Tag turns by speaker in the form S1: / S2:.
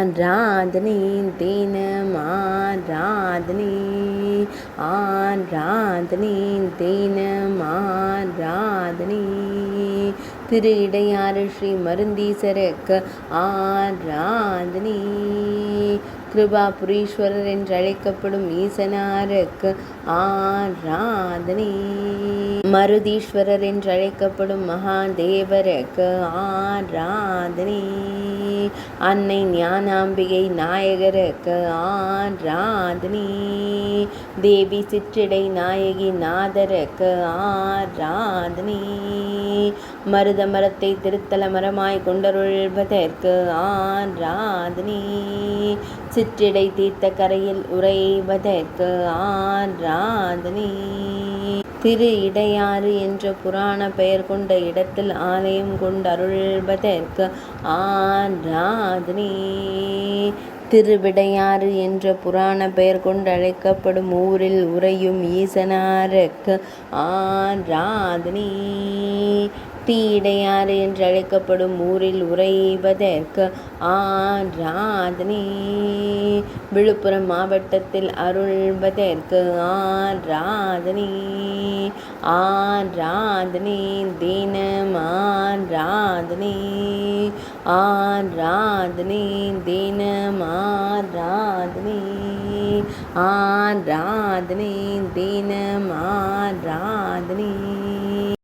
S1: ஆராதனை தினம் ஆராதனை ஆராதனை தினம் ஆராதனை திரு இடையாறு ஸ்ரீ மருந்தீசருக்கு ஆராதனை கிருபாபுரீஸ்வரர் என்று அழைக்கப்படும் ஈசனாருக்கு ஆராதனை மருதீஸ்வரர் என்று அழைக்கப்படும் மகாதேவருக்கு ஆராதனை அன்னை ஞானாம்பிகை நாயகருக்கு ஆராதனை தேவி சிற்றிடை நாயகி நாதருக்கு ஆராதனை மருத மரத்தை திருத்தல மரமாய் கொண்டருள்வதற்கு ஆராதனை சிற்றிடை தீர்த்த கரையில் உறைவதற்கு ஆராதனை திரு இடையாறு என்ற புராண பெயர் கொண்ட இடத்தில் ஆலயம் கொண்டருள்வதற்கு ஆராதனை திருவிடையாறு என்ற புராண பெயர் கொண்டு அழைக்கப்படும் ஊரில் உறையும் ஈசனாருக்கு ஆராதனை தீடையாறு என்று அழைக்கப்படும் ஊரில் உறைவதற்கு ஆராதனை விழுப்புரம் மாவட்டத்தில் அருள்வதற்கு ஆராதனை ஆராதனை தினம் ஆராதனை ஆராதனை தினம் ஆராதனை ஆராதனை தினம் ஆராதனை